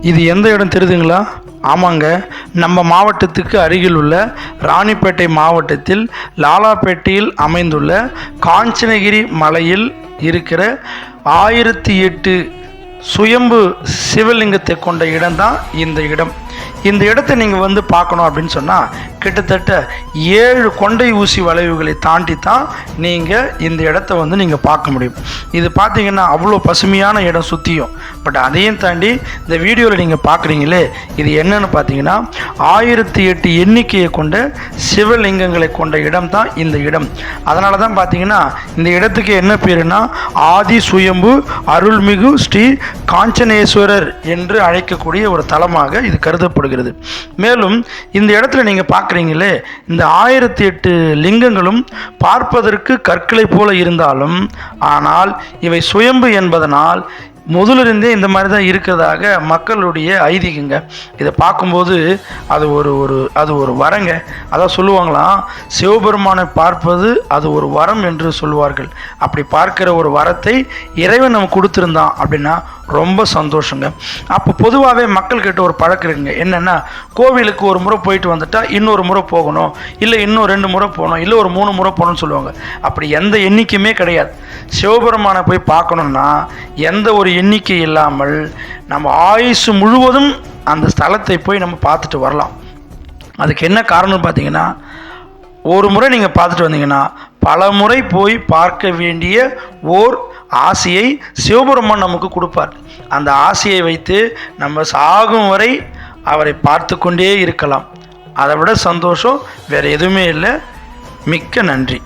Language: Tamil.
இது எந்த இடம் தெரியுதுங்களா? ஆமாங்க, நம்ம மாவட்டத்துக்கு அருகில் உள்ள ராணிப்பேட்டை மாவட்டத்தில் லாலாப்பேட்டையில் அமைந்துள்ள காஞ்சனகிரி மலையில் இருக்கிற 1008 சுயம்பு சிவலிங்கத்தை கொண்ட இடம்தான் இந்த இடம். இந்த இடத்தை நீங்கள் வந்து பார்க்கணும் அப்படின்னு சொன்னால் கிட்டத்தட்ட 7 கொண்டை ஊசி வளைவுகளை தாண்டி தான் நீங்கள் இந்த இடத்த வந்து நீங்கள் பார்க்க முடியும். இது பார்த்தீங்கன்னா அவ்வளோ பசுமையான இடம் சுற்றியும். பட் அதையும் தாண்டி இந்த வீடியோவில் நீங்கள் பார்க்குறீங்களே, இது என்னன்னு பார்த்தீங்கன்னா 1008 எண்ணிக்கையை கொண்ட சிவலிங்கங்களை கொண்ட இடம் தான் இந்த இடம். அதனால தான் பார்த்தீங்கன்னா இந்த இடத்துக்கு என்ன பேருன்னா ஆதி சுயம்பு அருள்மிகு ஸ்ரீ காஞ்சனேஸ்வரர் என்று அழைக்கக்கூடிய ஒரு தலமாக இது கருதப்படுகிறது. மேலும் இந்த இடத்துல நீங்கள் பார்க்குறீங்களே, இந்த 1008 லிங்கங்களும் பார்ப்பதற்கு கற்களை போல இருந்தாலும் ஆனால் இவை சுயம்பு என்பதனால் முதலிருந்தே இந்த மாதிரி தான் இருக்கிறதாக மக்களுடைய ஐதீகங்க. இதை பார்க்கும்போது அது ஒரு வரங்க. அதான் சொல்லுவாங்களாம், சிவபெருமானை பார்ப்பது அது ஒரு வரம் என்று சொல்லுவார்கள். அப்படி பார்க்கிற ஒரு வரத்தை இறைவன் நம்ம கொடுத்துருந்தான் அப்படின்னா ரொம்ப சந்தோஷங்க. அப்போ பொதுவாகவே மக்கள்கிட்ட ஒரு பழக்கம் இருக்குங்க. என்னென்னா, கோவிலுக்கு ஒரு முறை போயிட்டு வந்துட்டால் இன்னொரு முறை போகணும், இல்லை இன்னும் 2 முறை போகணும், இல்லை ஒரு 3 முறை போகணும்னு சொல்லுவாங்க. அப்படி எந்த எண்ணிக்கையுமே கிடையாது. சிவபெருமானை போய் பார்க்கணுன்னா எந்த ஒரு எண்ணிக்கை இல்லாமல் நம்ம ஆயுசு முழுவதும் அந்த ஸ்தலத்தை போய் நம்ம பார்த்துட்டு வரலாம். அதுக்கு என்ன காரணம்னு பார்த்தீங்கன்னா, ஒரு முறை நீங்கள் பார்த்துட்டு வந்தீங்கன்னா பல முறை போய் பார்க்க வேண்டிய ஓர் ஆசையை சிவபெருமான் நமக்கு கொடுப்பார். அந்த ஆசையை வைத்து நம்ம சாகும் வரை அவரை பார்த்து கொண்டே இருக்கலாம். அதை விட சந்தோஷம் வேறு எதுவுமே இல்லை. மிக்க நன்றி.